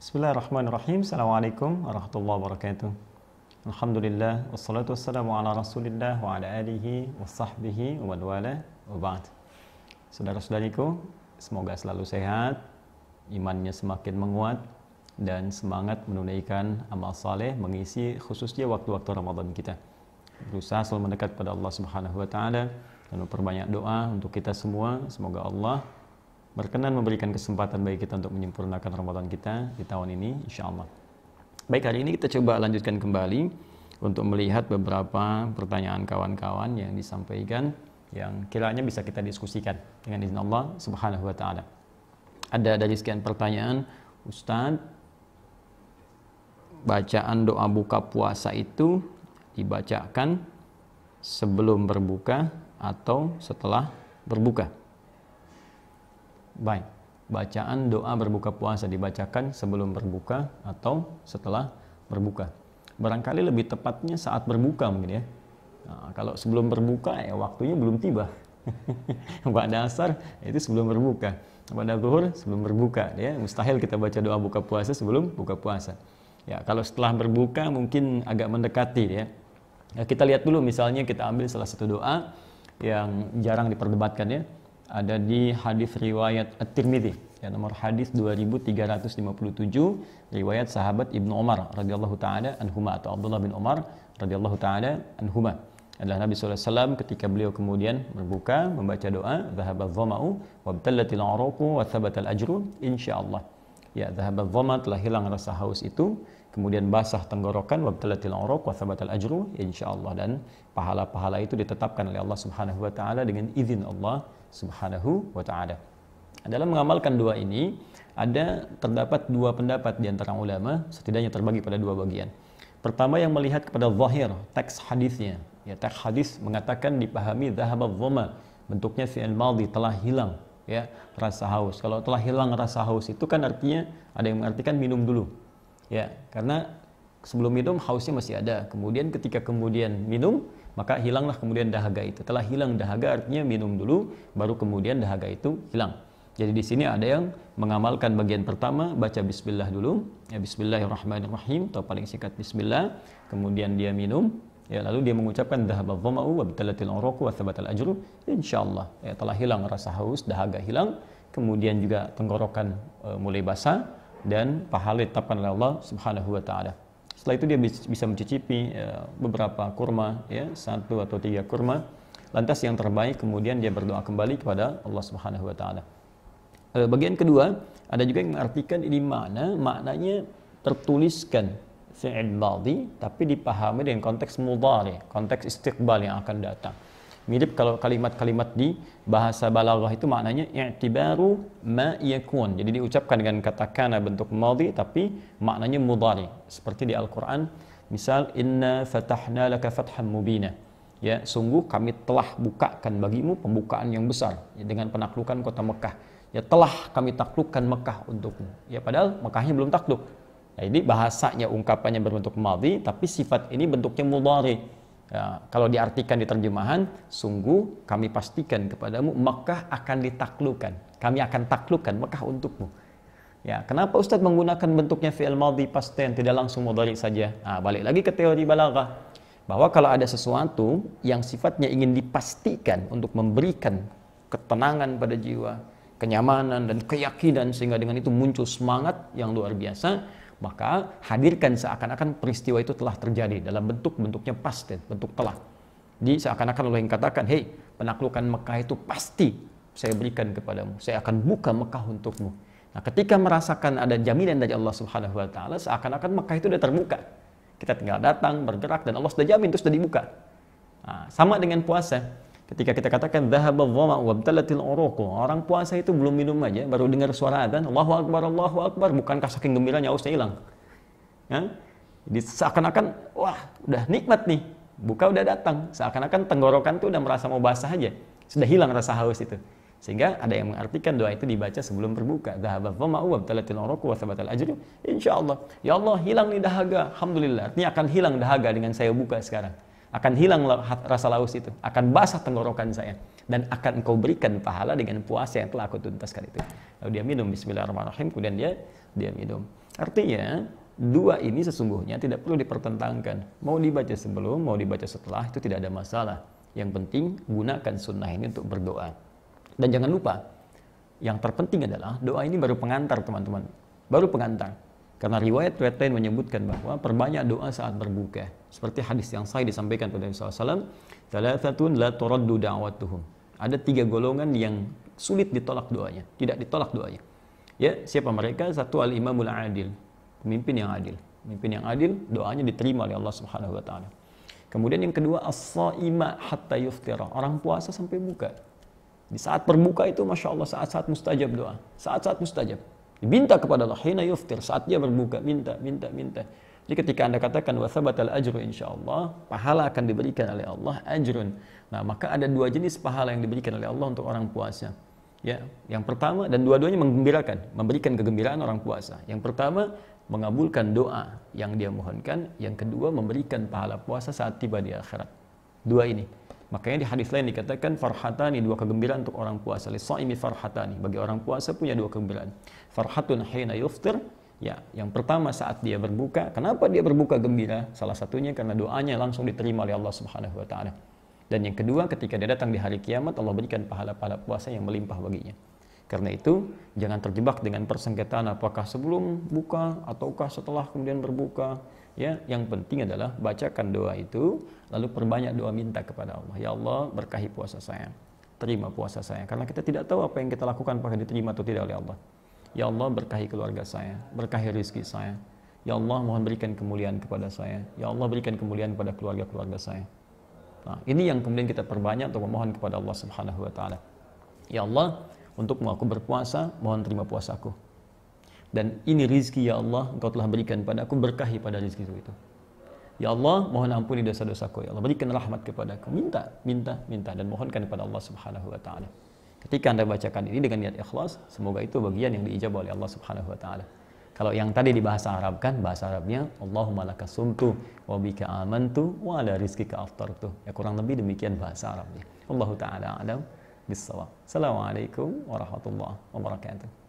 Bismillahirrahmanirrahim. Assalamualaikum warahmatullahi wabarakatuh. Alhamdulillah, wassalatu wassalamu ala rasulillah wa ala alihi wa sahbihi wa man wala wa ba'd. Saudara-saudariku, semoga selalu sehat, imannya semakin menguat, dan semangat menunaikan amal saleh mengisi khususnya waktu-waktu Ramadan kita. Berusaha selalu mendekat pada Allah Subhanahu wa taala dan memperbanyak doa untuk kita semua. Semoga Allah berkenan memberikan kesempatan bagi kita untuk menyempurnakan Ramadan kita di tahun ini, insyaallah. Baik, hari ini kita coba lanjutkan kembali untuk melihat beberapa pertanyaan kawan-kawan yang disampaikan yang kiranya bisa kita diskusikan dengan izin Allah Subhanahu wa taala. Ada dari sekian pertanyaan, Ustadz, bacaan doa buka puasa itu dibacakan sebelum berbuka atau setelah berbuka? Baik, bacaan doa berbuka puasa dibacakan sebelum berbuka atau setelah berbuka. Barangkali lebih tepatnya saat berbuka mungkin ya. Nah, kalau sebelum berbuka ya waktunya belum tiba. Pada asar itu sebelum berbuka. Pada zuhur sebelum berbuka ya. Mustahil kita baca doa buka puasa sebelum buka puasa. Ya, kalau setelah berbuka mungkin agak mendekati ya. Ya, kita lihat dulu, misalnya kita ambil salah satu doa yang jarang diperdebatkan ya. Ada di hadis riwayat At-Tirmidzi ya, nomor hadis 2357, riwayat sahabat Ibnu Umar radhiyallahu taala anhuma atau Abdullah bin Umar radhiyallahu taala anhuma. Adalah Nabi sallallahu alaihi wasallam ketika beliau kemudian berbuka membaca doa dhahabadz dhama'u wabtallatil 'uruqu wa thabatal ajru insyaallah. Ya, dhahabadz dhama, telah hilang rasa haus itu, kemudian basah tenggorokan, wabtallatil 'uruq wa thabatal ajru insyaallah, dan pahala-pahala itu ditetapkan oleh Allah Subhanahu wa taala dengan izin Allah Subhanahu wa ta'ala. Dalam mengamalkan doa ini terdapat dua pendapat di antara ulama, setidaknya terbagi pada dua bagian. Pertama yang melihat kepada zahir teks hadisnya. Ya, teks hadis mengatakan dipahami dhahabadz dhama, bentuknya fi'il madhi, telah hilang ya rasa haus. Kalau telah hilang rasa haus itu kan artinya ada yang mengartikan minum dulu. Ya, karena sebelum minum hausnya masih ada. Kemudian ketika kemudian minum, maka hilanglah kemudian dahaga itu. Telah hilang dahaga artinya minum dulu, baru kemudian dahaga itu hilang. Jadi di sini ada yang mengamalkan bagian pertama, baca bismillah dulu, ya bismillahirrahmanirrahim, atau paling singkat bismillah, kemudian dia minum, ya lalu dia mengucapkan dhahabadz dhama'u wabtallatil 'uruqu wa thabatal ajru insyaallah. Ya, telah hilang rasa haus, dahaga hilang, kemudian juga tenggorokan mulai basah, dan pahala ditetapkan oleh Allah Subhanahu wa taala. Setelah itu dia bisa mencicipi beberapa kurma, ya, 1 atau 3 kurma. Lantas yang terbaik kemudian dia berdoa kembali kepada Allah Subhanahu wa taala. Bagian kedua, ada juga yang mengartikan ini maknanya tertuliskan fi'il madhi tapi dipahami dengan konteks mudhari, konteks istiqbal yang akan datang. Mirip kalau kalimat-kalimat di bahasa balaghah itu maknanya i'tibaru ma yakun. Jadi diucapkan dengan kata kana bentuk madhi tapi maknanya mudhari. Seperti di Al-Qur'an, misal inna fatahna laka fatham mubina. Ya, sungguh kami telah bukakan bagimu pembukaan yang besar ya, dengan penaklukan kota Mekah. Ya, telah kami taklukkan Mekah untukmu. Ya, padahal Mekahnya belum takluk. Nah, jadi bahasanya ungkapannya berbentuk madhi tapi sifat ini bentuknya mudhari. Ya, kalau diartikan di terjemahan, sungguh kami pastikan kepadamu Mekah akan ditaklukkan. Kami akan taklukkan Mekah untukmu. Ya, kenapa Ustadz menggunakan bentuknya fi'il madhi past tense, tidak langsung mudhari saja? Nah, balik lagi ke teori balaghah, bahwa kalau ada sesuatu yang sifatnya ingin dipastikan untuk memberikan ketenangan pada jiwa, kenyamanan dan keyakinan sehingga dengan itu muncul semangat yang luar biasa, maka hadirkan seakan-akan peristiwa itu telah terjadi dalam bentuknya past tense, bentuk telah. Jadi seakan-akan Allah yang katakan, hei, penaklukan Mekah itu pasti saya berikan kepadamu, saya akan buka Mekah untukmu. Nah, ketika merasakan ada jaminan dari Allah Subhanahu wa taala, seakan-akan Mekah itu sudah terbuka. Kita tinggal datang, bergerak, dan Allah sudah jamin itu sudah dibuka. Nah, sama dengan puasa. Ketika kita katakan dhahabadz dhama'u wabtallatil 'uruqu, orang puasa itu belum minum aja, baru dengar suara adzan, Allahu akbar, bukankah saking gembiranya hausnya hilang? Ya? Jadi seakan-akan wah, udah nikmat nih, buka udah datang, seakan-akan tenggorokan tuh udah merasa mau basah aja, sudah hilang rasa haus itu. Sehingga ada yang mengartikan doa itu dibaca sebelum berbuka, dhahabadz dhama'u wabtallatil 'uruqu wa thabatal ajru insyaallah. Ya Allah, hilang nih dahaga, alhamdulillah. Artinya akan hilang dahaga dengan saya buka sekarang. Akan hilang rasa haus itu, akan basah tenggorokan saya, dan akan engkau berikan pahala dengan puasa yang telah aku tuntaskan itu. Lalu dia minum bismillahirrahmanirrahim, kemudian dia minum. Artinya, dua ini sesungguhnya tidak perlu dipertentangkan. Mau dibaca sebelum, mau dibaca setelah, itu tidak ada masalah. Yang penting, gunakan sunnah ini untuk berdoa. Dan jangan lupa, yang terpenting adalah doa ini baru pengantar, teman-teman. Baru pengantar. Karena riwayat-riwayat lain menyebutkan bahwa perbanyak doa saat berbuka. Seperti hadis yang sahih disampaikan pada Nabi SAW, "Thalathatun la turaddu da'watuhum." Ada 3 golongan yang sulit ditolak doanya, tidak ditolak doanya. Ya, siapa mereka? Satu, al-imamul adil, pemimpin yang adil. Pemimpin yang adil, doanya diterima oleh Allah Subhanahu wa taala. Kemudian yang kedua, as-shaima hatta yuftira, orang puasa sampai buka. Di saat berbuka itu Masya Allah saat-saat mustajab doa, saat-saat mustajab. Diminta kepada Allah, hina yuftir, saat dia berbuka, minta. Jadi ketika Anda katakan wa thabatal ajru insyaallah, pahala akan diberikan oleh Allah, ajrun. Nah, maka ada 2 jenis pahala yang diberikan oleh Allah untuk orang puasa. Ya, yang pertama, dan dua-duanya menggembirakan, memberikan kegembiraan orang puasa. Yang pertama, mengabulkan doa yang dia mohonkan. Yang kedua, memberikan pahala puasa saat tiba di akhirat. 2 ini. Makanya di hadis lain dikatakan farhatani, 2 kegembiraan untuk orang puasa. Lis-shaimi farhatani, bagi orang puasa punya 2 kegembiraan. Farhatun hina yuftir, ya, yang pertama saat dia berbuka. Kenapa dia berbuka gembira? Salah satunya karena doanya langsung diterima oleh Allah Subhanahu wa taala. Dan yang kedua, ketika dia datang di hari kiamat, Allah berikan pahala-pahala puasa yang melimpah baginya. Karena itu, jangan terjebak dengan persengketaan apakah sebelum buka ataukah setelah kemudian berbuka. Ya, yang penting adalah bacakan doa itu, lalu perbanyak doa minta kepada Allah. Ya Allah, berkahi puasa saya, terima puasa saya. Karena kita tidak tahu apa yang kita lakukan apakah diterima atau tidak oleh Allah. Ya Allah, berkahi keluarga saya, berkahi rezeki saya. Ya Allah, mohon berikan kemuliaan kepada saya. Ya Allah, berikan kemuliaan kepada keluarga-keluarga saya. Nah, ini yang kemudian kita perbanyak untuk memohon kepada Allah Subhanahu wa taala. Ya Allah, untukmu aku berpuasa, mohon terima puasaku. Dan ini rizki ya Allah, Engkau telah berikan padaku, berkahi pada rizki itu. Ya Allah, mohon ampuni dosa-dosaku. Ya Allah, berikan rahmat kepadaku. Minta, dan mohonkan kepada Allah Subhanahu wa taala. Ketika Anda bacakan ini dengan niat ikhlas, semoga itu bagian yang diijabah oleh Allah Subhanahu wa taala. Kalau yang tadi di bahasa Arab kan, bahasa Arabnya Allahumma laka sumtu wa bika amantu wa ala rizkika aftartu. Ya, kurang lebih demikian bahasa Arabnya. Allahu taala alam bis-shawab. Assalamualaikum warahmatullahi wabarakatuh.